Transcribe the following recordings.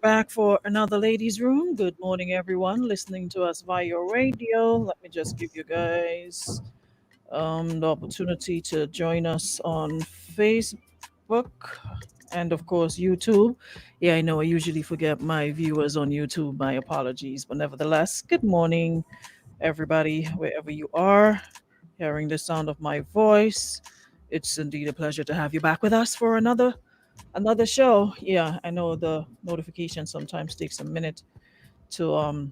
back for another ladies' room. Good morning, everyone listening to us via radio. Let me just give you guys the opportunity to join us on Facebook and, of course, YouTube. Yeah, I know I usually forget my viewers on YouTube. My apologies. But nevertheless, good morning, everybody, wherever you are, hearing the sound of my voice. It's indeed a pleasure to have you back with us for another show. Yeah, I know the notification sometimes takes a minute to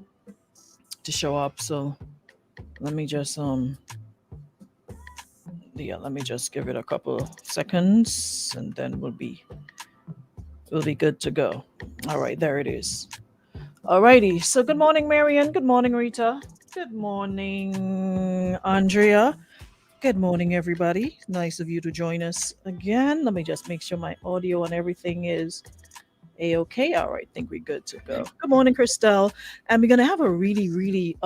show up. So let me just let me just give it a couple seconds and then we'll be good to go. All right, there it is. Alrighty. So good morning, Marion. Good morning, Rita. Good morning, Andrea. Good morning, everybody. Nice of you to join us again. Let me just make sure my audio and everything is A-okay. All right, think we're good to go. Good morning, Christelle. And we're gonna have a really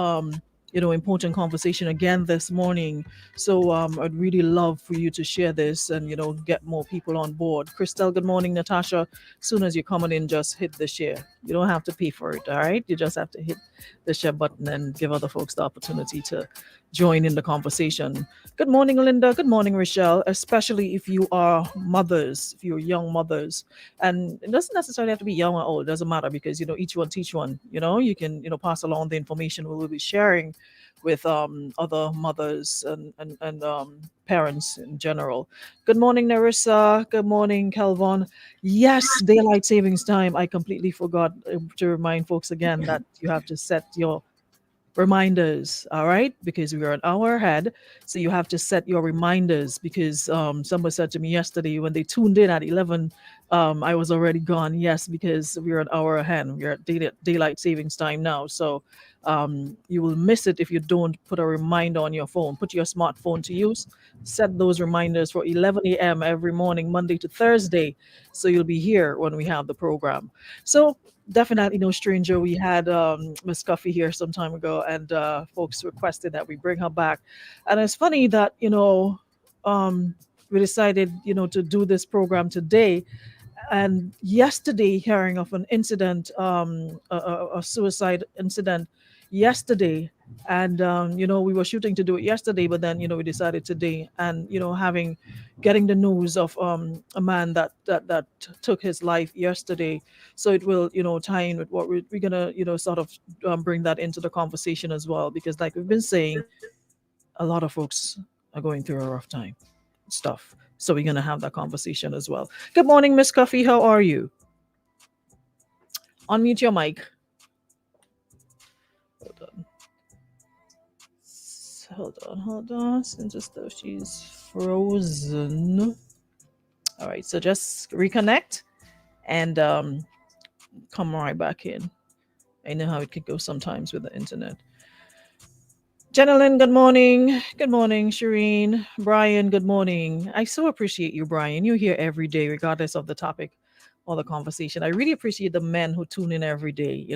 important conversation again this morning. So I'd really love for you to share this and get more people on board. Christelle, good morning, Natasha. Soon as you're coming in, just hit the share. You don't have to pay for it, all right? You just have to hit the share button and give other folks the opportunity to join in the conversation. Good morning, Linda. Good morning, Rochelle. Especially if you are mothers, if you're young mothers, and it doesn't necessarily have to be young or old. It doesn't matter because each one teach one. You can pass along the information we will be sharing with other mothers and parents in general. Good morning, Narissa. Good morning, Calvon. Yes, daylight savings time. I completely forgot to remind folks again that you have to set your reminders, all right, because we are an hour ahead, so you have to set your reminders because someone said to me yesterday when they tuned in at 11, I was already gone. Yes, because we're an hour ahead, we're at daylight savings time now, so you will miss it if you don't put a reminder on your phone. Put your smartphone to use, set those reminders for 11 a.m. every morning, Monday to Thursday, so you'll be here when we have the program. So definitely no stranger. We had Miss Cuffie here some time ago, and folks requested that we bring her back. And it's funny that we decided to do this program today. And yesterday, hearing of an incident, a suicide incident yesterday, and we were shooting to do it yesterday, but then we decided today, and having getting the news of a man that took his life yesterday, so it will tie in with what we're gonna sort of bring that into the conversation as well, because like we've been saying, a lot of folks are going through a rough time stuff. So we're gonna have that conversation as well. Good morning, Miss Coffee. How are you? Unmute your mic. Hold on. Hold on. Since just though she's frozen. All right, so just reconnect and come right back in. I know how it could go sometimes with the internet. Jenilyn, good morning. Good morning, Shireen. Brian, good morning. I so appreciate you, Brian. You're here every day, regardless of the topic or the conversation. I really appreciate the men who tune in every day,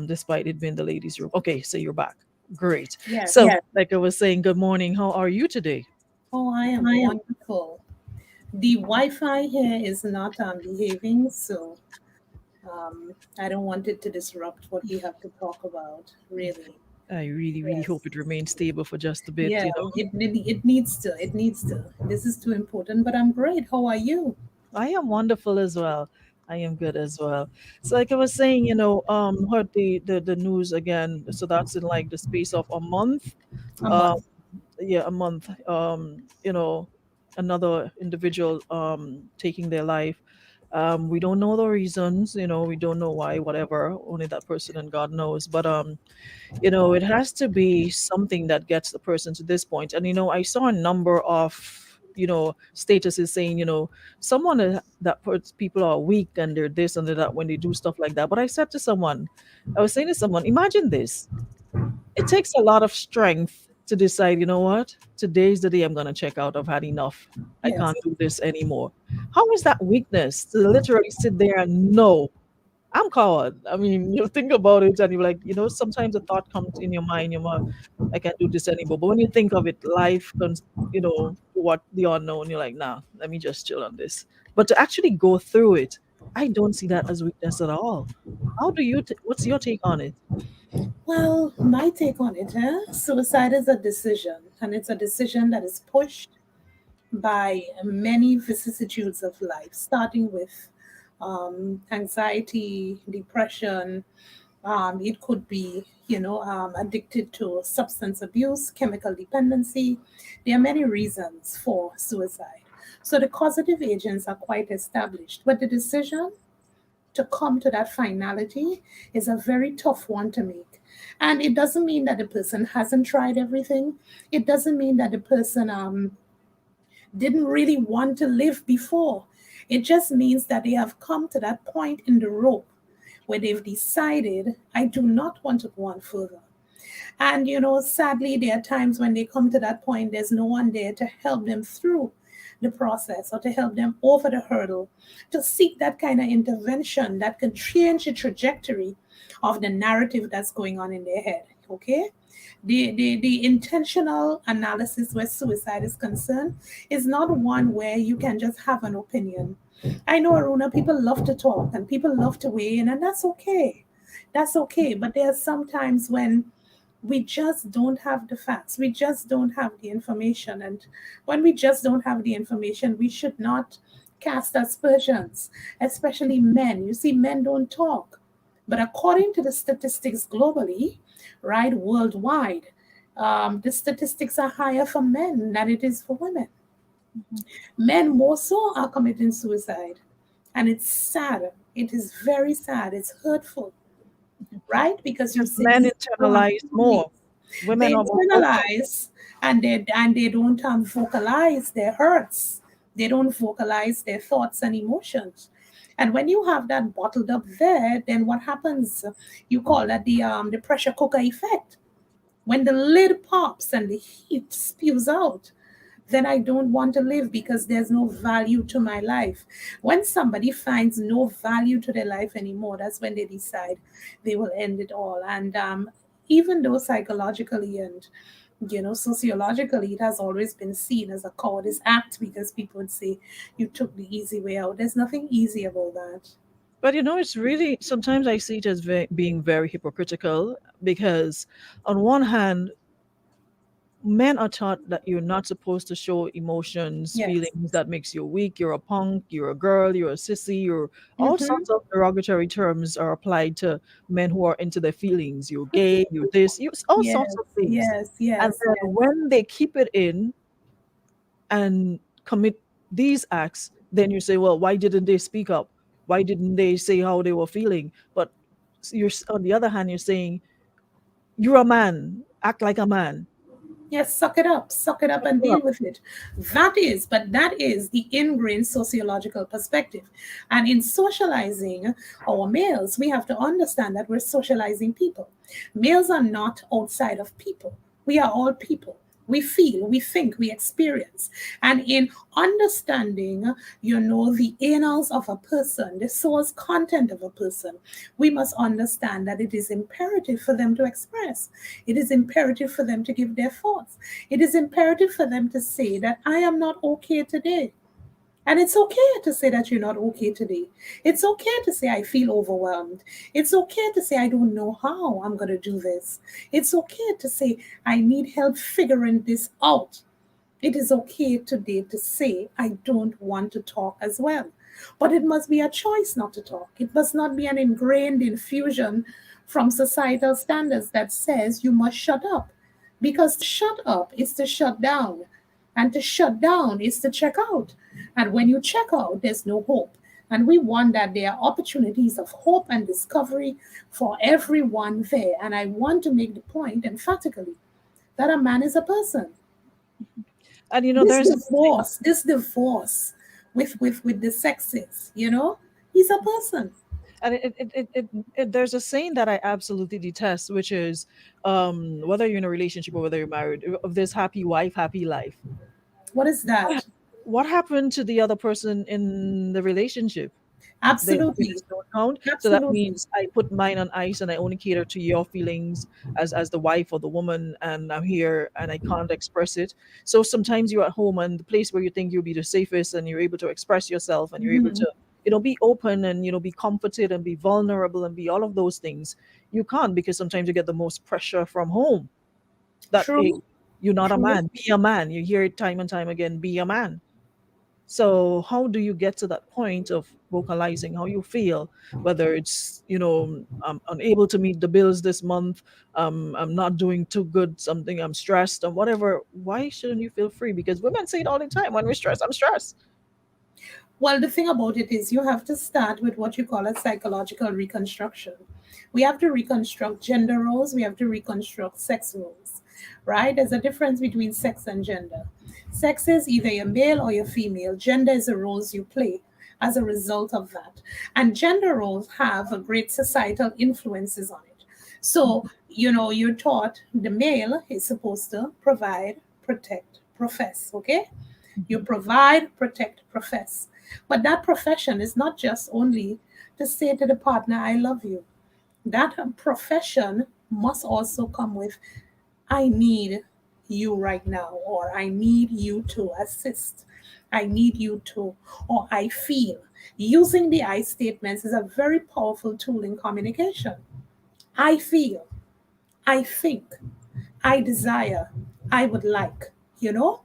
despite it being the ladies' room. Okay, so you're back. Great. Yes. So, like I was saying, good morning. How are you today? Oh, I am wonderful. The Wi-Fi here is not behaving, so I don't want it to disrupt what we have to talk about. Really. I really Yes. hope it remains stable for just a bit, Yeah. It needs to. It needs to. This is too important. But I'm great. How are you? I am wonderful as well. I am good as well. So like I was saying, heard the news again. So that's in like the space of a month. A Um, month. yeah, a month. Another individual taking their life. We don't know the reasons, we don't know why, whatever. Only that person and God knows. But it has to be something that gets the person to this point. And I saw a number of statuses saying someone that puts people are weak and they're this and they're that when they do stuff like that. But I said to someone, I was saying to someone, imagine this. It takes a lot of strength to decide, what? Today's the day I'm going to check out. I've had enough. I Yes. can't do this anymore. How is that weakness to literally sit there and know I'm coward? I mean, you think about it and you're like, sometimes a thought comes in your mind, I can't do this anymore. But when you think of it, life comes, what the unknown, you're like, nah, let me just chill on this. But to actually go through it, I don't see that as weakness at all. How do you? What's your take on it? Well, my take on it, suicide is a decision, and it's a decision that is pushed by many vicissitudes of life, starting with anxiety, depression. It could be, addicted to substance abuse, chemical dependency. There are many reasons for suicide. So the causative agents are quite established, but the decision to come to that finality is a very tough one to make. And it doesn't mean that the person hasn't tried everything. It doesn't mean that the person didn't really want to live before. It just means that they have come to that point in the rope where they've decided, I do not want to go on further. And, sadly, there are times when they come to that point, there's no one there to help them through the process or to help them over the hurdle, to seek that kind of intervention that can change the trajectory of the narrative that's going on in their head. Okay? The intentional analysis where suicide is concerned is not one where you can just have an opinion. I know, Aruna, people love to talk and people love to weigh in, and that's okay. That's okay. But there are some times when we just don't have the facts. We just don't have the information. And when we just don't have the information, we should not cast aspersions, especially men. You see, men don't talk. But according to the statistics globally, right, worldwide, the statistics are higher for men than it is for women. Men more so are committing suicide. And it's sad. It is very sad. It's hurtful, right? Because you Because say men these people are internalize families. more. Women They are more vocal. internalize and they don't vocalize their hurts. They don't vocalize their thoughts and emotions. And when you have that bottled up there, then what happens? You call that the pressure cooker effect. When the lid pops and the heat spews out, then I don't want to live because there's no value to my life. When somebody finds no value to their life anymore, that's when they decide they will end it all. And even though psychologically and sociologically, it has always been seen as a cowardice act because people would say you took the easy way out. There's nothing easy about that. But it's really sometimes I see it as being very hypocritical because, on one hand, men are taught that you're not supposed to show emotions, Yes. feelings that makes you weak. You're a punk. You're a girl. You're a sissy. You're all Mm-hmm. sorts of derogatory terms are applied to men who are into their feelings. You're gay. You're this. You all sorts Yes, of things. yes, And yes, then yes. when they keep it in and commit these acts, then you say, well, why didn't they speak up? Why didn't they say how they were feeling? But you're on the other hand, you're saying you're a man, act like a man. Yes, suck it up Shut and up. deal with it. But that is the ingrained sociological perspective. And in socializing our males, we have to understand that we're socializing people. Males are not outside of people. We are all people. We feel, we think, we experience. And in understanding, the annals of a person, the source content of a person, we must understand that it is imperative for them to express. It is imperative for them to give their thoughts. It is imperative for them to say that I am not okay today. And it's okay to say that you're not okay today. It's okay to say I feel overwhelmed. It's okay to say I don't know how I'm going to do this. It's okay to say I need help figuring this out. It is okay today to say I don't want to talk as well. But it must be a choice not to talk. It must not be an ingrained infusion from societal standards that says you must shut up. Because to shut up is to shut down. And to shut down is to check out. And when you check out, there's no hope. And we want that there are opportunities of hope and discovery for everyone there. And I want to make the point emphatically that a man is a person. And This there's this thing, divorce, this divorce with the sexes, he's a person. and there's a saying that I absolutely detest, which is, whether you're in a relationship or whether you're married, of this happy wife, happy life. What is What, that? what happened to the other person in the relationship? Their Absolutely. feelings don't count. So that Absolutely. means I put mine on ice and I only cater to your feelings as the wife or the woman, and I'm here and I can't express it. So sometimes you're at home and the place where you think you'll be the safest and you're able to express yourself and you're able Hmm. to be open and be comforted and be vulnerable and be all of those things. You can't, because sometimes you get the most pressure from home that, hey, True, you're not a true. man, be a man. You hear it time and time again, be a man. So how do you get to that point of vocalizing how you feel, whether it's, I'm unable to meet the bills this month, I'm not doing too good, something, I'm stressed, and whatever. Why shouldn't you feel free? Because women say it all the time, when we're stressed, I'm stressed. Well, the thing about it is, you have to start with what you call a psychological reconstruction. We have to reconstruct gender roles, we have to reconstruct sex roles, right? There's a difference between sex and gender. Sex is either you're male or you're female, gender is the roles you play as a result of that. And gender roles have a great societal influences on it. So, you're taught the male is supposed to provide, protect, profess, okay? You provide, protect, profess. But that profession is not just only to say to the partner, I love you. That profession must also come with, I need you right now, or I need you to assist. I need you to, or I feel. Using the I statements is a very powerful tool in communication. I feel, I think, I desire, I would like, you know?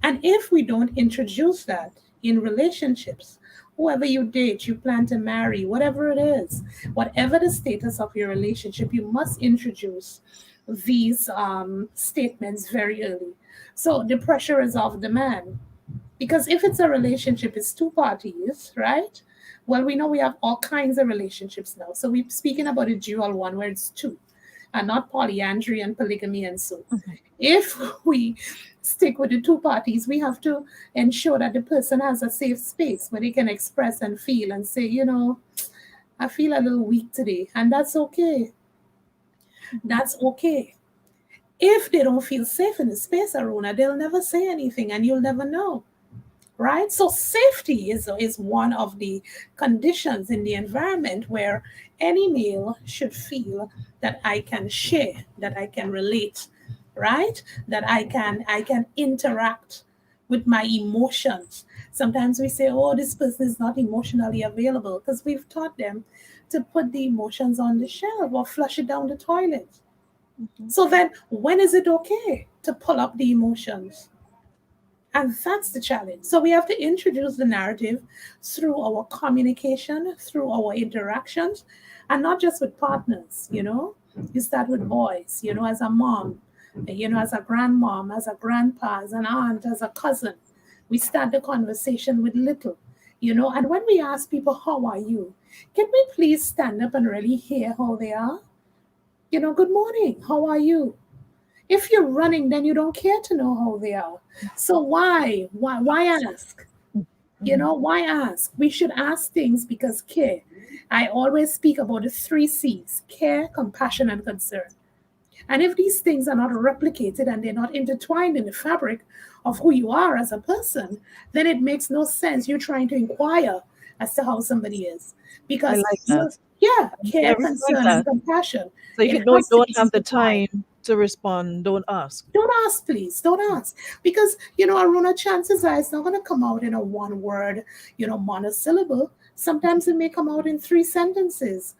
And if we don't introduce that in relationships, whoever you date, you plan to marry, whatever it is, whatever the status of your relationship, you must introduce these statements very early. So the pressure is off the man. Because if it's a relationship, it's two parties, right? Well, we know we have all kinds of relationships now. So we're speaking about a dual one where it's two, and not polyandry and polygamy and so. If we stick with the two parties, we have to ensure that the person has a safe space where they can express and feel and say, I feel a little weak today. And that's okay. That's okay. If they don't feel safe in the space, Aruna, they'll never say anything and you'll never know. Right? So safety is one of the conditions in the environment where any male should feel that I can share, that I can relate, right? That I can interact with my emotions. Sometimes we say, oh, this person is not emotionally available because we've taught them to put the emotions on the shelf or flush it down the toilet. So then when is it okay to pull up the emotions? And that's the challenge. So we have to introduce the narrative through our communication, through our interactions, and not just with partners. You start with boys, as a mom, as a grandmom, as a grandpa, as an aunt, as a cousin. We start the conversation with little. And when we ask people, how are you? Can we please stand up and really hear how they are? Good morning, how are you? If you're running, then you don't care to know how they are. So why ask? Why ask? We should ask things because care. I always speak about the three C's: care, compassion, and concern. And if these things are not replicated and they're not intertwined in the fabric of who you are as a person, then it makes no sense you trying to inquire as to how somebody is. I Because like that. yeah, I care, really like concern, and that. compassion. So if It you know you has to don't be have the intertwined. time to respond, don't ask. Don't ask, please. Don't ask. Because, Aruna, chances are it's not going to come out in a one word, monosyllable. Sometimes it may come out in three sentences.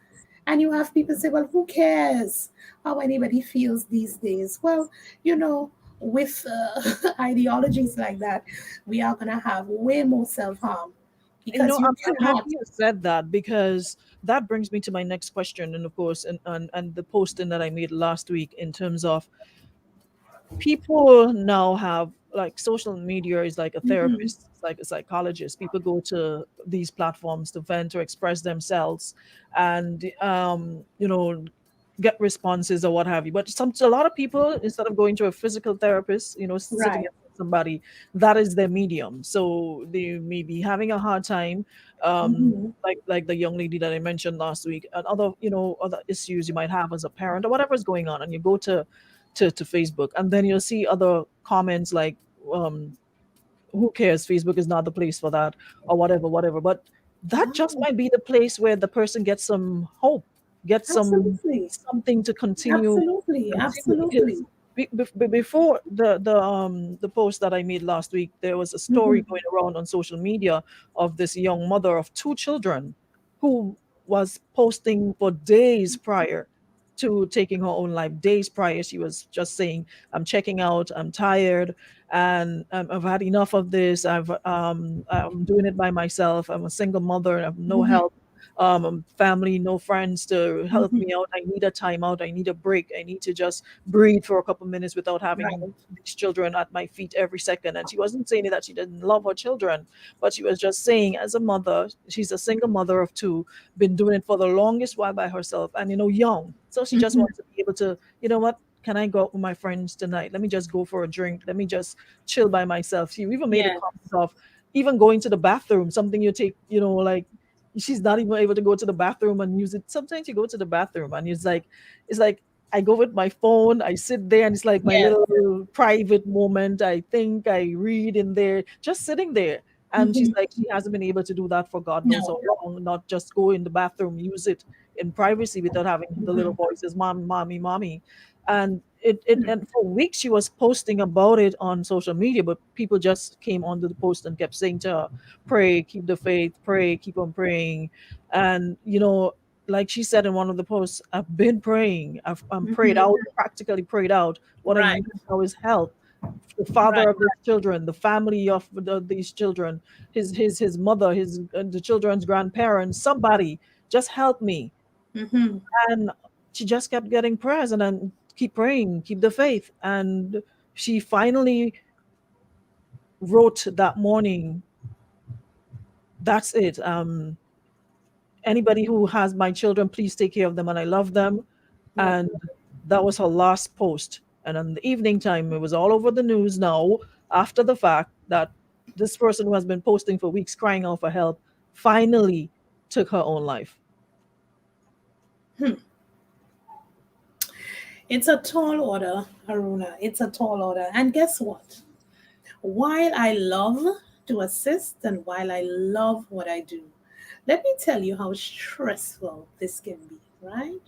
And you have people say, well, who cares how anybody feels these days? Well, with ideologies like that, we are going to have way more self harm because you I'm happy cannot. you said that, because that brings me to my next question, and of course, and the posting that I made last week, in terms of people now have, like, social media is like a Mhm. therapist, it's like a psychologist. People go to these platforms to vent or express themselves, and get responses or what have you. But a lot of people, instead of going to a physical therapist, sitting Right. with somebody, that is their medium. So they may be having a hard time, Mhm. like the young lady that I mentioned last week, and other issues you might have as a parent or whatever is going on, and you go to Facebook, and then you'll see other comments like, um, who cares? Facebook is not the place for that, or whatever, whatever. But that just Oh, might be the place where the person gets some hope, gets absolutely. something to continue Absolutely. because Absolutely. before the post that I made last week, there was a story Mm-hmm. going around on social media of this young mother of two children who was posting for days prior to taking her own life. Days prior, she was just saying, "I'm checking out. I'm tired, and I've had enough of this. I'm doing it by myself. I'm a single mother, and I have no Mm-hmm. help." Family, no friends to help Mm-hmm. me out. I need a timeout. I need a break. I need to just breathe for a couple minutes without having Right. these children at my feet every second. And she wasn't saying that she didn't love her children, but she was just saying, as a mother, she's a single mother of two, been doing it for the longest while by herself, and young. So she just Mm-hmm. wants to be able to, you know what? Can I go out with my friends tonight? Let me just go for a drink. Let me just chill by myself. She even made a Yeah. comment of even going to the bathroom, something you take, like she's not even able to go to the bathroom and use it. Sometimes you go to the bathroom and it's like I go with my phone, I sit there, and it's like my Yes. little private moment. I think I read in there, just sitting there. And she's Mm-hmm. like, she hasn't been able to do that for God knows No. how long, not just go in the bathroom, use it in privacy without having the little Mm-hmm. voices, "Mom, mommy, mommy." And and for weeks she was posting about it on social media, but people just came onto the post and kept saying to her, "Pray, keep the faith, pray, keep on praying." And like she said in one of the posts, "I've been praying. I'm prayed Mm-hmm. out, practically prayed out. What I Right. need now is help. The father Right. of these children, the family of these children, his mother, his the children's grandparents, somebody just help me." Mm-hmm. And she just kept getting prayers, and then keep praying, keep the faith. And she finally wrote that morning, "That's it. Anybody who has my children, please take care of them, and I love them." Yep. And that was her last post. And in the evening time, it was all over the news now, after the fact, that this person who has been posting for weeks crying out for help finally took her own life. Hmm. It's a tall order, Aruna. It's a tall order. And guess what? While I love to assist and while I love what I do, let me tell you how stressful this can be, right?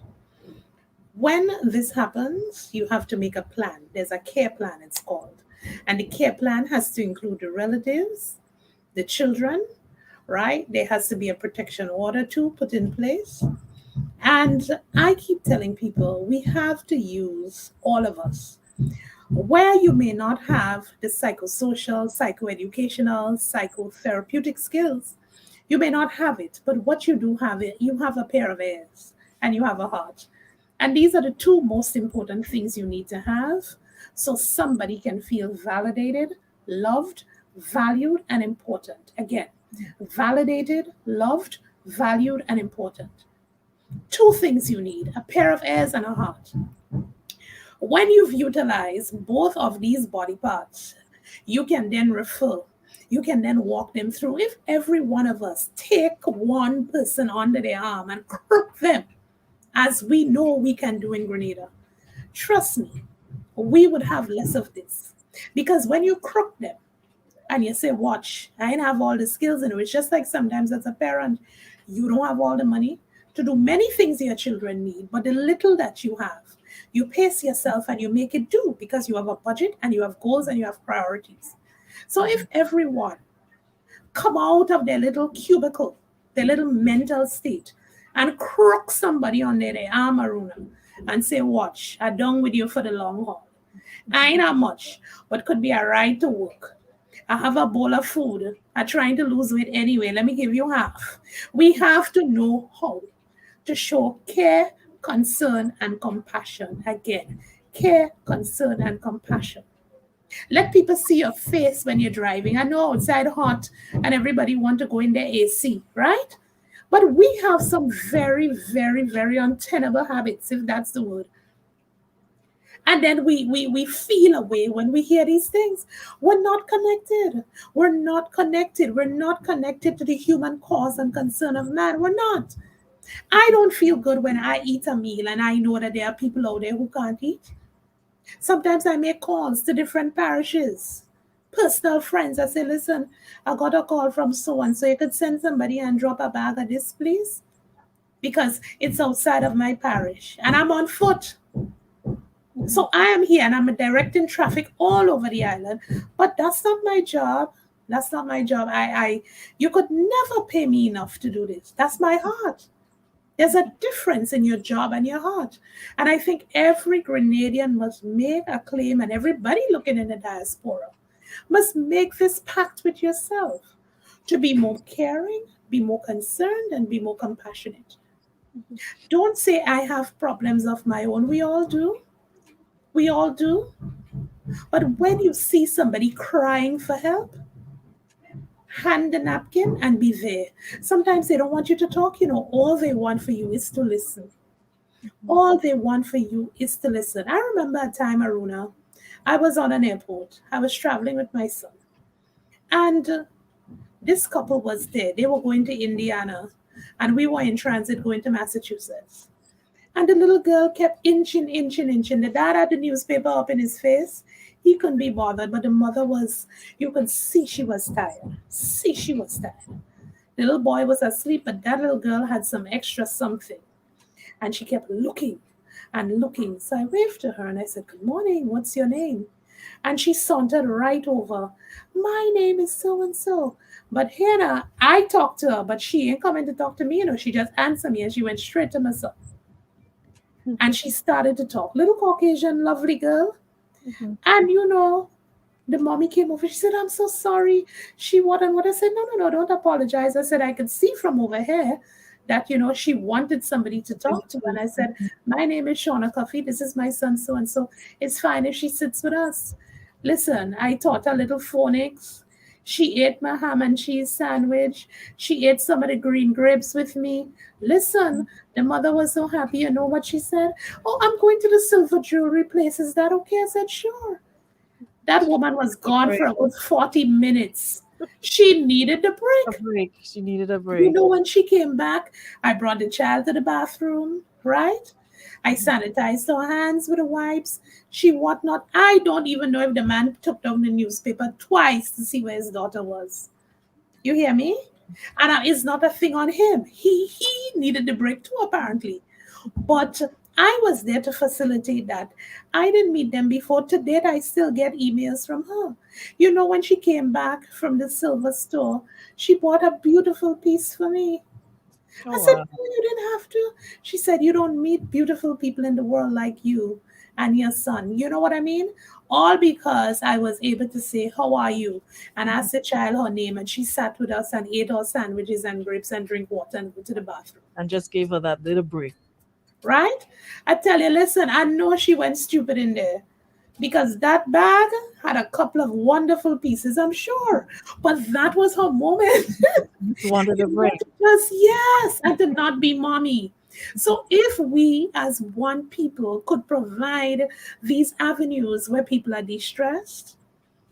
When this happens, you have to make a plan. There's a care plan, it's called. And the care plan has to include the relatives, the children, right? There has to be a protection order to put in place. And I keep telling people we have to use all of us. Where you may not have the psychosocial, psychoeducational, psychotherapeutic skills, you may not have it, but what you do have it, you have a pair of ears and you have a heart. And these are the two most important things you need to have so somebody can feel validated, loved, valued, and important. Again, validated, loved, valued, and important. Two things you need: a pair of ears and a heart. When you've utilized both of these body parts, you can then refer. You can then walk them through. If every one of us take one person under their arm and crook them, as we know we can do in Grenada, trust me, we would have less of this. Because when you crook them and you say, "Watch, I ain't have all the skills," and it's just like sometimes as a parent, you don't have all the money to do many things your children need, but the little that you have, you pace yourself and you make it do because you have a budget and you have goals and you have priorities. So if everyone come out of their little cubicle, their little mental state, and crook somebody under their arm, Aruna, and say, "Watch, I done with you for the long haul. I ain't have much, but could be a ride to work. I have a bowl of food. I'm trying to lose weight anyway. Let me give you half." We have to know how to show care, concern, and compassion. Again, care, concern, and compassion. Let people see your face when you're driving. I know outside hot and everybody want to go in their AC, right? But we have some very, very, very untenable habits, if that's the word. And then we feel a way when we hear these things. We're not connected. We're not connected. We're not connected to the human cause and concern of man. We're not. I don't feel good when I eat a meal and I know that there are people out there who can't eat. Sometimes I make calls to different parishes, personal friends. I say, "Listen, I got a call from so and so. You could send somebody and drop a bag of this, please, because it's outside of my parish and I'm on foot." Mhm. So I am here and I'm directing traffic all over the island, but that's not my job. That's not my job. You could never pay me enough to do this. That's my heart. There's a difference in your job and your heart. And I think every Grenadian must make a claim, and everybody looking in the diaspora must make this pact with yourself to be more caring, be more concerned, and be more compassionate. Don't say I have problems of my own. We all do. We all do. But when you see somebody crying for help, hand the napkin and be there. Sometimes they don't want you to talk, all they want for you is to listen. All they want for you is to listen. I remember a time, Aruna, I was on an airport. I was traveling with my son. And this couple was there. They were going to Indiana, and we were in transit going to Massachusetts. And the little girl kept inching, inching, inching. The dad had the newspaper up in his face. He couldn't be bothered, but the mother was, you could see she was tired. See, she was tired. The little boy was asleep, but that little girl had some extra something. And she kept looking and looking. So I waved to her and I said, "Good morning, what's your name?" And she sauntered right over. "My name is so and so." But Hannah, I talked to her, but she ain't coming to talk to me, She just answered me and she went straight to my son. And she started to talk. Little Caucasian, lovely girl. Mhm. And the mommy came over. She said, "I'm so sorry." She what and what. I said, "No, no, no, don't apologize." I said, "I could see from over here that, she wanted somebody to talk to." And I said, "My name is Shawnna Cuffie. This is my son, so and so. It's fine if she sits with us." Listen, I taught her little phonics. She ate my ham and cheese sandwich. She ate some of the green grapes with me. Listen, the mother was so happy. You know what she said? "Oh, I'm going to the silver jewelry place. Is that okay?" I said, "Sure." That woman was A gone for break. about 40 minutes. She needed a A break. break. She needed a break. When she came back, I brought the child to the bathroom, right? I sanitized her hands with the wipes. She whatnot. I don't even know if the man took down the newspaper twice to see where his daughter was. You hear me? And it's not a thing on him. He needed the break too, apparently. But I was there to facilitate that. I didn't meet them before. To date, I still get emails from her. When she came back from the silver store, she bought a beautiful piece for me. Oh I said, wow. "No, you didn't have to." She said, "You don't meet beautiful people in the world like you and your son." You know what I mean? All because I was able to say, "How are you?" and Mhm. ask the child her name, and she sat with us and ate our sandwiches and grapes and drink water and go to the bathroom. And just gave her that little break. Right? I tell you, listen, I know she went stupid in there because that bag had a couple of wonderful pieces, I'm sure. But that was her moment. She wanted a break. To just, yes, and to not be mommy. So if we as one people could provide these avenues where people are distressed,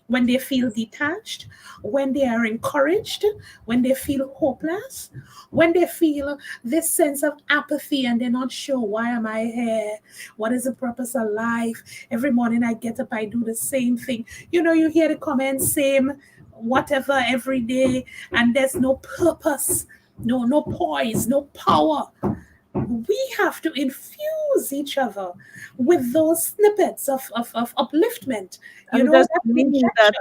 when they feel detached, when they are encouraged, when they feel hopeless, when they feel this sense of apathy and they're not sure, why am I here? What is the purpose of life? Every morning I get up, I do the same thing. You hear the comments, same, whatever, every day, and there's no purpose, no poise, no power. We have to infuse each other with those snippets of upliftment, And that injection.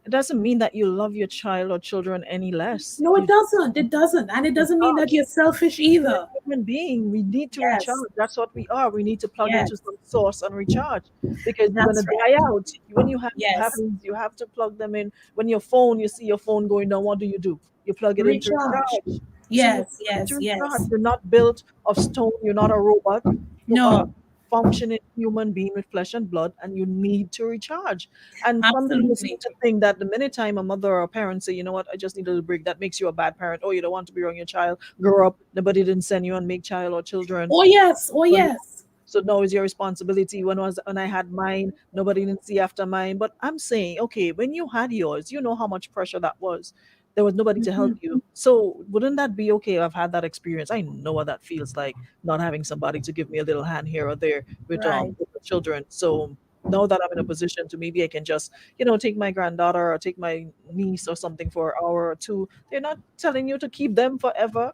it doesn't mean that you love your child or children any less. No, it You doesn't. It doesn't. And it does doesn't mean that not. you're selfish We're either. human being. We need to Yes. recharge. That's what we are. We need to plug into Yes. some source and recharge because you're gonna That's die right. out. When you have Yes. batteries, you have to plug them in. When your phone, you see your phone going down, what do? You plug it in to Recharge. recharge. So you Yes. need Yes. to recharge. Yes. You're not built of stone. You're not a robot. You are a No, functioning human being with flesh and blood, and you need to recharge. And some people seem absolutely. to think that the minute time a mother or a parent say, you know what, I just need a little break, that makes you a bad parent. Oh, you don't want to be around your child. Grow up. Nobody didn't send you and make child or children. Oh, yes. Oh, So yes. so now it's your responsibility. When I had mine, nobody didn't see after mine. But I'm saying, okay, when you had yours, you know how much pressure that was. There was nobody to help Mhm. you. So wouldn't that be okay? I've had that experience. I know what that feels like, not having somebody to give me a little hand here or there Right. with the children. So now that I'm in a position to maybe I can just, take my granddaughter or take my niece or something for an hour or two. They're not telling you to keep them forever.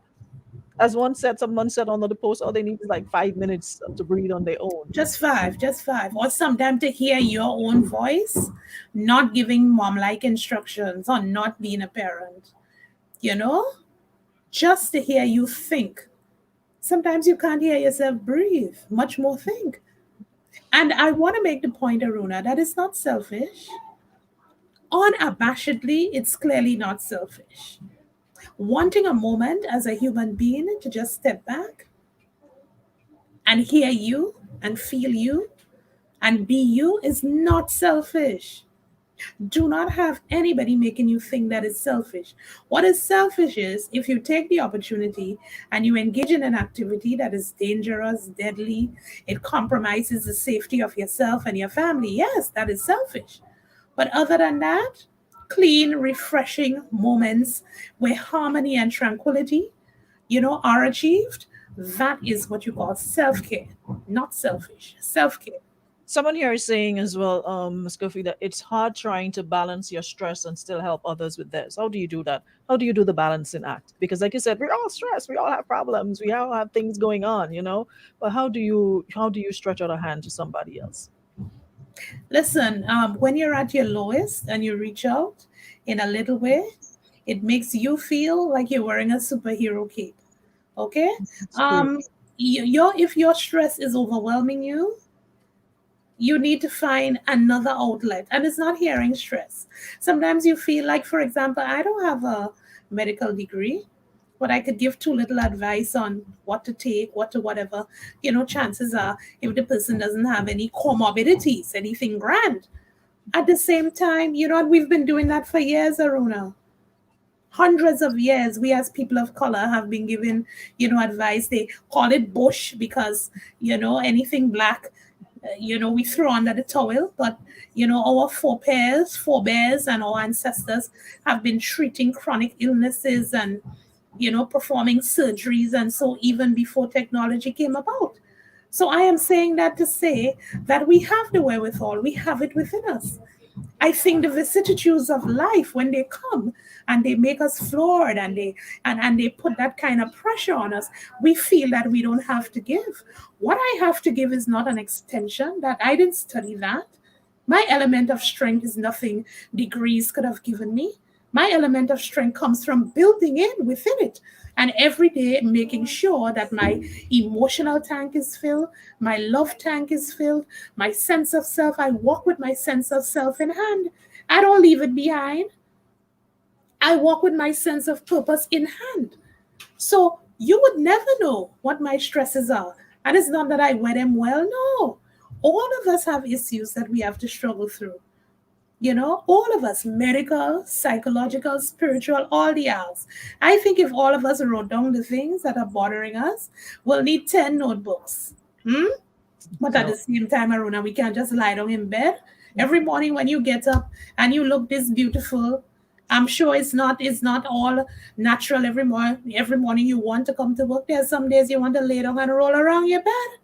As one said, someone said on the post, all they need is like 5 minutes to breathe on their own. Just five, just five. Or sometimes to hear your own voice, not giving mom like instructions or not being a parent, you know? Just to hear you think. Sometimes you can't hear yourself breathe, much more think. And I want to make the point, Aruna, that it's not selfish. Unabashedly, it's clearly not selfish. Wanting a moment as a human being to just step back and hear you and feel you and be you is not selfish. Do not have anybody making you think that is selfish. What is selfish is if you take the opportunity and you engage in an activity that is dangerous, deadly, it compromises the safety of yourself and your family. Yes, that is selfish. But other than that, clean, refreshing moments where harmony and tranquility, are achieved, that is what you call self care, not selfish. Self care. Someone here is saying as well, Ms. Coffee, that it's hard trying to balance your stress and still help others with theirs. How do you do that? How do you do the balancing act? Because, like you said, we're all stressed. We all have problems. We all have things going on, you know. But how do you stretch out a hand to somebody else? Listen, when you're at your lowest and you reach out in a little way, it makes you feel like you're wearing a superhero cape. Okay? It's true. Um, if your stress is overwhelming you, you need to find another outlet. And it's not hearing stress. Sometimes you feel like, for example, I don't have a medical degree, but I could give too little advice on what to take, what to whatever. Chances are, if the person doesn't have any comorbidities, anything grand. At the same time, we've been doing that for years, Aruna. Hundreds of years, we as people of color have been given, advice. They call it bush because, anything black, we throw under the towel. But, our forebears, and our ancestors have been treating chronic illnesses and, performing surgeries. And so, even before technology came about. So, I am saying that to say that we have the wherewithal, we have it within us. I think the vicissitudes of life, when they come and they make us floored and they put that kind of pressure on us, we feel that we don't have to give. What I have to give is not an extension, that I didn't study that. My element of strength is nothing degrees could have given me. My element of strength comes from building in within it and every day making sure that my emotional tank is filled, my love tank is filled, my sense of self. I walk with my sense of self in hand. I don't leave it behind. I walk with my sense of purpose in hand. So you would never know what my stresses are. And it's not that I wear them well. No. All of us have issues that we have to struggle through. All of us, medical, psychological, spiritual, all the hours. I think if all of us wrote down the things that are bothering us, we'll need 10 notebooks. Hmm? But at the So same time, Aruna, we can't just lie down in bed. Every morning when you get up and you look this beautiful, I'm sure it's not all natural every morning you want to come to work. There's some days you want to lay down and roll around your bed.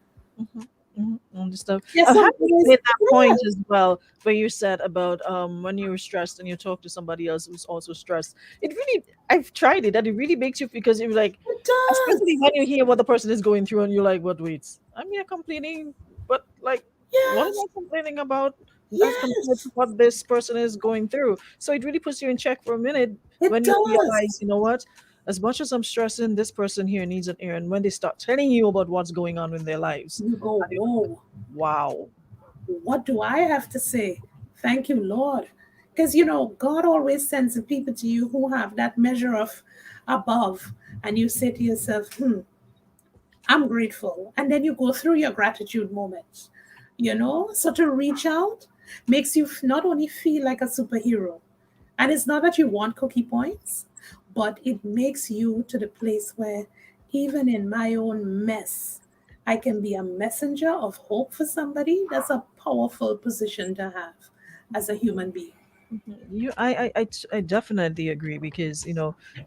mhm, and stuff. There's I've some had days, made that yeah, point as well, where you said about when you're stressed and you talk to somebody else who's also stressed. It really, I've tried it, and it really makes you, because you're like, it especially does. when you hear what the person is going through, and you're like, "What? Wait, I'm here complaining, but like, what am Yes, I complaining about as compared to yes, what this person is going through?" So it really puts you in check for a minute it when you does. realize, you know what? As much as I'm stressing, this person here needs an ear, and when they start telling you about what's going on in their lives, You go, and you're like, whoa, wow. what do I have to say? Thank you, Lord. Because, God always sends the people to you who have that measure of above. And you say to yourself, I'm grateful. And then you go through your gratitude moments, So to reach out makes you not only feel like a superhero, and it's not that you want cookie points, but it makes you to the place where even in my own mess, I can be a messenger of hope for somebody. That's a powerful position to have as a human being. I definitely agree, because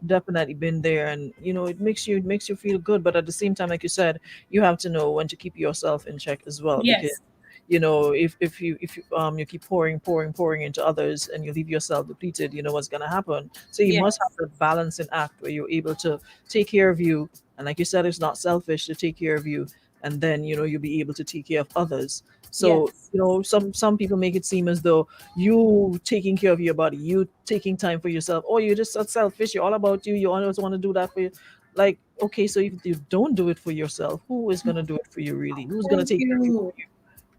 definitely been there, and it makes you feel good, but at the same time, like you said, you have to know when to keep yourself in check as well, because Yes, if you keep pouring into others and you leave yourself depleted, you know what's gonna happen. So you must have yes, that balancing act where you're able to take care of you, And like you said, it's not selfish to take care of you, and then you'll be able to take care of others. So Yes. some people make it seem as though you taking care of your body, you taking time for yourself, or you're just so selfish, you're all about you, you always want to do that for you. Like, okay, so if you don't do it for yourself, who is going to do it for you? Really, who's going to Thank take care of you?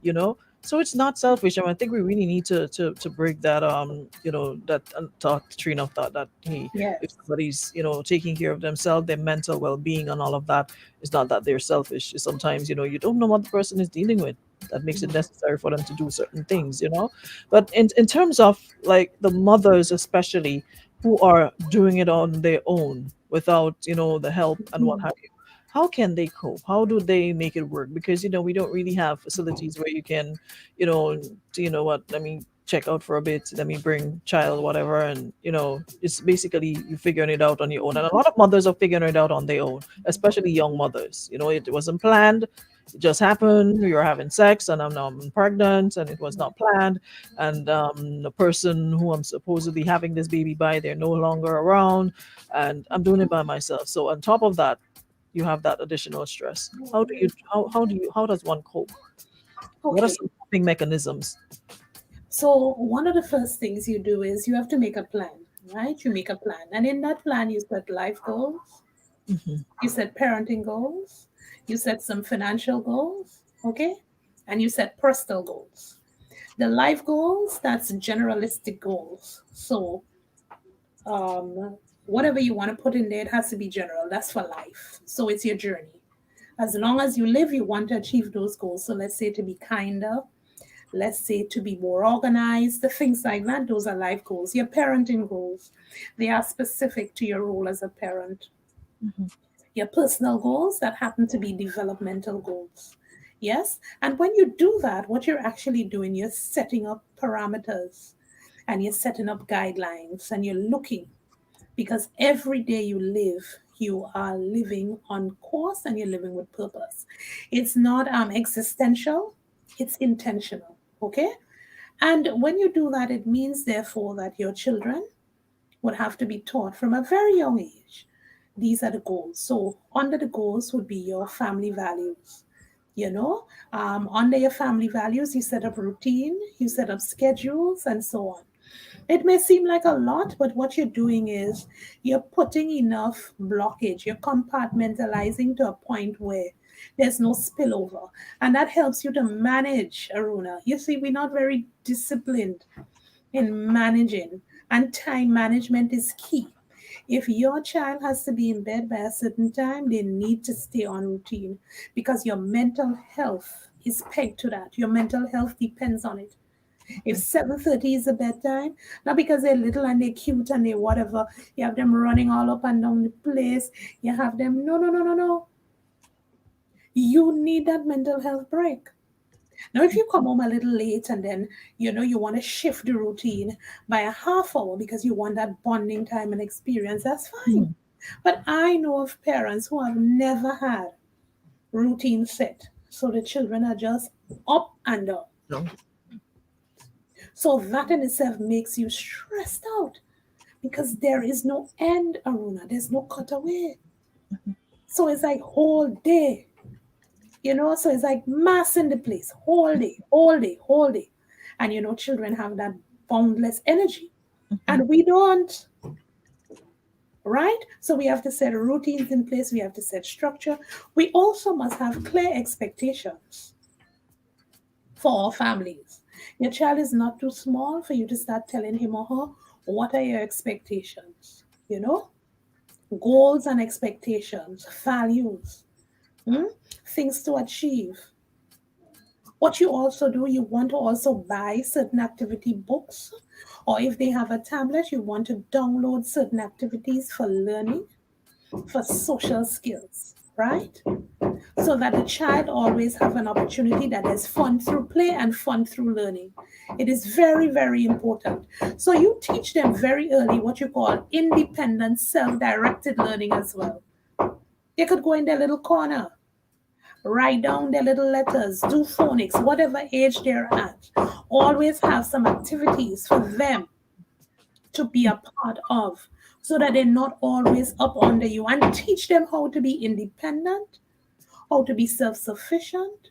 you. So it's not selfish. I mean, I think we really need to break that that thought train of thought that, hey, if Yes. somebody's taking care of themselves, their mental well-being and all of that, it's not that they're selfish. It's sometimes you don't know what the person is dealing with, that makes it necessary for them to do certain things. But in terms of like the mothers especially, who are doing it on their own without the help and what Mhm. have you, how can they cope? How do they make it work? Because we don't really have facilities where you can, what, let me check out for a bit, let me bring child, whatever, and it's basically you figuring it out on your own. And a lot of mothers are figuring it out on their own, especially young mothers. It wasn't planned. It just happened. You're having sex, and I'm pregnant, and it was not planned. And the person who I'm supposedly having this baby by, they're no longer around, and I'm doing it by myself. So on top of that, you have that additional stress. How does one cope? What are Okay. some coping mechanisms? So one of the first things you do is you have to make a plan, right? You make a plan. And in that plan, you set life goals, Hmm. you set parenting goals, you set some financial goals, okay? And you set personal goals. The life goals, that's generalistic goals. So whatever you want to put in there, it has to be general. That's for life. So it's your journey. As long as you live, you want to achieve those goals. So let's say to be kinder, let's say to be more organized, the things like that. Those are life goals. Your parenting goals, they are specific to your role as a parent. Your personal goals that happen to be developmental goals. Yes. And when you do that, what you're actually doing, you're setting up parameters and you're setting up guidelines and you're looking, because every day you live, you are living on course and you're living with purpose. It's not existential, it's intentional. Okay. And when you do that, it means therefore that your children would have to be taught from a very young age. These are the goals. So under the goals would be your family values. Under your family values, you set up routine, you set up schedules, and so on. It may seem like a lot, but what you're doing is you're putting enough blockage, you're compartmentalizing to a point where there's no spillover. And that helps you to manage, Aruna. You see, we're not very disciplined in managing, and time management is key. If your child has to be in bed by a certain time, they need to stay on routine because your mental health is pegged to that. Your mental health depends on it. If 7:30 is the bedtime, not because they're little and they're cute and they whatever, you have them running all up and down the place. You have them, no, no, no, no, no. You need that mental health break. Now, if you come home a little late and then you want to shift the routine by a half hour because you want that bonding time and experience, that's fine. Mhm. But I know of parents who have never had routine set, so the children are just up and down. No. So that in itself makes you stressed out because there is no end, Aruna. There's no cutaway. So it's like whole day, so it's like mass in the place, whole day, whole day, whole day. And children have that boundless energy. And we don't, right? So we have to set routines in place, we have to set structure. We also must have clear expectations for our families. Your child is not too small for you to start telling him or her what are your expectations, goals and expectations, values, hmm? Things to achieve. What you also do, you want to also buy certain activity books, or if they have a tablet, you want to download certain activities for learning, for social skills, right? So that the child always have an opportunity that is fun through play and fun through learning. It is very, very important. So you teach them very early what you call independent, self-directed learning as well. They could go in their little corner, write down their little letters, do phonics, whatever age they're at. Always have some activities for them to be a part of so that they're not always up under you, and teach them how to be independent, how to be self sufficient,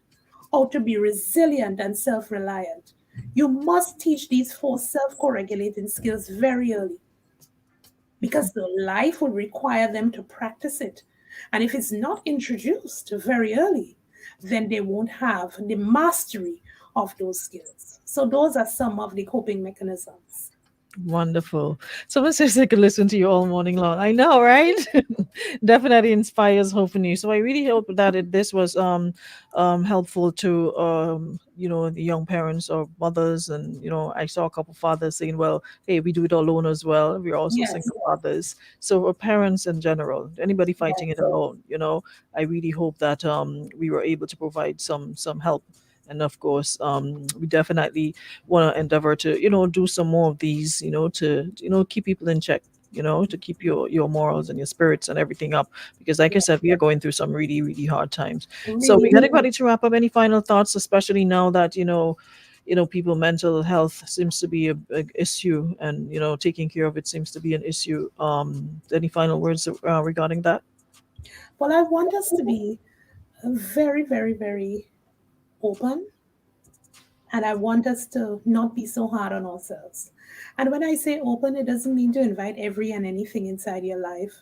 how to be resilient and self reliant. You must teach these four self co-regulating skills very early because the life will require them to practice it. And if it's not introduced very early, then they won't have the mastery of those skills. So those are some of the coping mechanisms. Wonderful. Someone says I could listen to you all morning long. I know, right? Definitely inspires hope in you. So I really hope that this was helpful to the young parents or mothers, and I saw a couple fathers saying, well, hey, we do it alone as well. We're also Yes, single fathers. So parents in general, anybody fighting it yes, alone, I really hope that we were able to provide some help. And of course, we definitely want to endeavor to do some more of these, to keep people in check, to keep your morals and your spirits and everything up, because like I yes. said, we are going through some really really hard times. So Really, we're getting ready to wrap up. Any final thoughts, especially now that people mental health seems to be a big issue, and taking care of it seems to be an issue. Any final words regarding that? well, I want us to be very, very, very open, and I want us to not be so hard on ourselves. And when I say open, it doesn't mean to invite every and anything inside your life,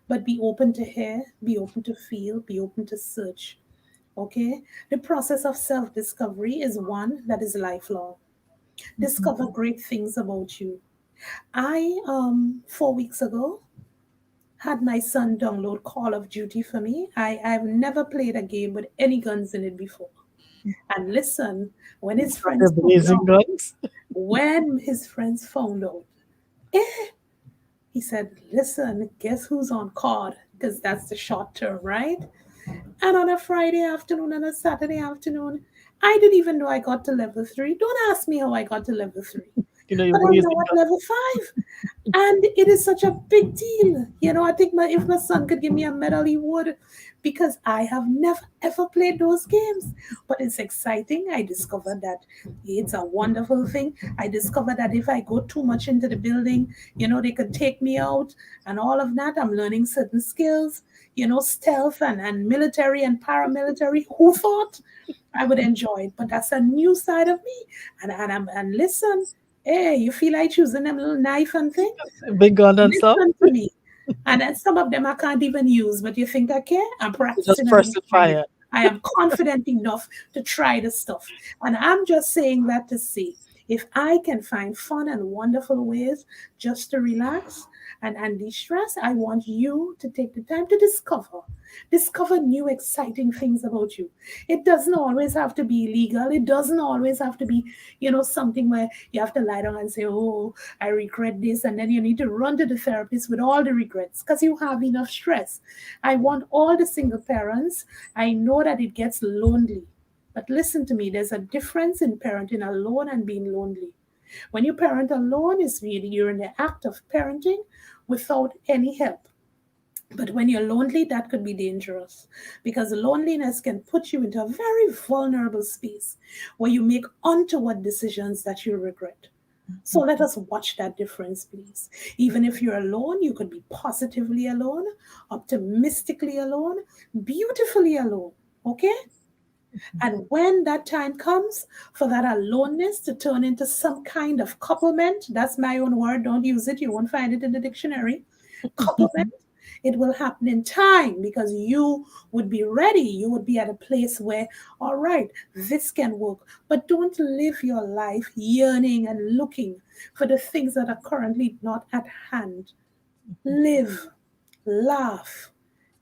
but be open to hear, be open to feel, be open to search. Okay? The process of self discovery is one that is lifelong. Discover great things about you. I, 4 weeks ago, had my son download Call of Duty for me. I've never played a game with any guns in it before. And listen, when his The friends found blazing out, guns. when his friends found out, eh, he said, listen, guess who's on card? Because that's the short term, right? And on a Friday afternoon and a Saturday afternoon, I didn't even know I got to level 3. Don't ask me how I got to level 3. You're But I'm blazing now at guns. level 5. And it is such a big deal. I think if my son could give me a medal, he would, because I have never ever played those games. But it's exciting. I discovered that it's a wonderful thing. I discovered that if I go too much into the building, they could take me out and all of that. I'm learning certain skills, stealth and military and paramilitary. Who thought I would enjoy it? But that's a new side of me. And listen, hey, you feel like choosing them little knife and thing? Big gun and stuff. Listen to me. And then some of them I can't even use, but you think I care? I'm Just practicing and I'm first trying it. fire. I am confident enough to try the stuff. And I'm just saying that to say, if I can find fun and wonderful ways just to relax and de-stress, I want you to take the time to discover new exciting things about you. It doesn't always have to be illegal. It doesn't always have to be, something where you have to lie down and say, oh, I regret this. And then you need to run to the therapist with all the regrets because you have enough stress. I want all the single parents. I know that it gets lonely. But listen to me, there's a difference in parenting alone and being lonely. When you parent alone, is really you're in the act of parenting without any help. But when you're lonely, that could be dangerous because loneliness can put you into a very vulnerable space where you make untoward decisions that you regret. So let us watch that difference, please. Even if you're alone, you could be positively alone, optimistically alone, beautifully alone. Okay? And when that time comes for that aloneness to turn into some kind of couplement, that's my own word, don't use it, you won't find it in the dictionary. Couplement, it will happen in time because you would be ready. You would be at a place where, all right, this can work. But don't live your life yearning and looking for the things that are currently not at hand. Live, laugh,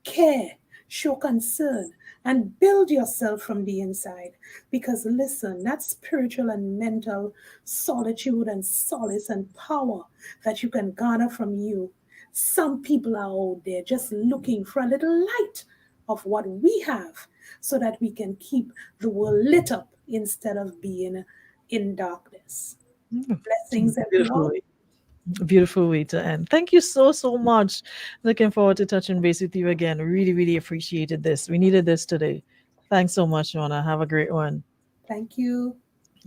care, show concern, and build yourself from the inside. Because listen, that spiritual and mental solitude and solace and power that you can garner from you. Some people are out there just looking for a little light of what we have so that we can keep the world lit up instead of being in darkness. Blessings, everyone. Beautiful. Beautiful way to end. Thank you so much. Looking forward to touching base with you again. Really, really appreciated this. We needed this today. Thanks so much, Shawnna. Have a great one. Thank you.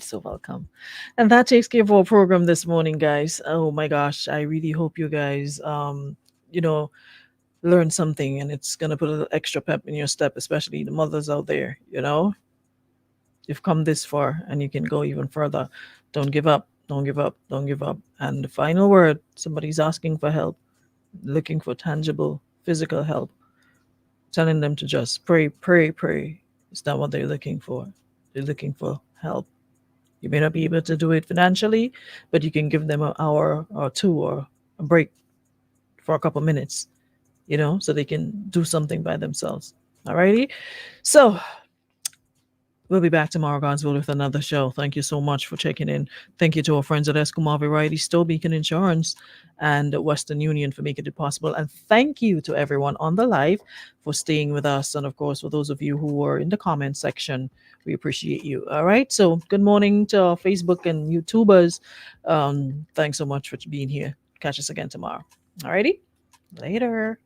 So welcome. And that takes care of our program this morning, guys. Oh my gosh. I really hope you guys you know, learn something and it's gonna put a little extra pep in your step, especially the mothers out there, You've come this far and you can go even further. Don't give up. Don't give up. Don't give up. And the final word, somebody's asking for help, looking for tangible physical help, telling them to just pray, pray, pray. It's not what they're looking for. They're looking for help. You may not be able to do it financially, but you can give them an hour or two or a break for a couple minutes, so they can do something by themselves. Alrighty. So we'll be back tomorrow, God's will, with another show. Thank you so much for checking in. Thank you to our friends at Escomar Variety, Stowe Beacon Insurance, and Western Union for making it possible. And thank you to everyone on the live for staying with us. And of course, for those of you who were in the comment section, we appreciate you. All right. So good morning to our Facebook and YouTubers. Thanks so much for being here. Catch us again tomorrow. All righty. Later.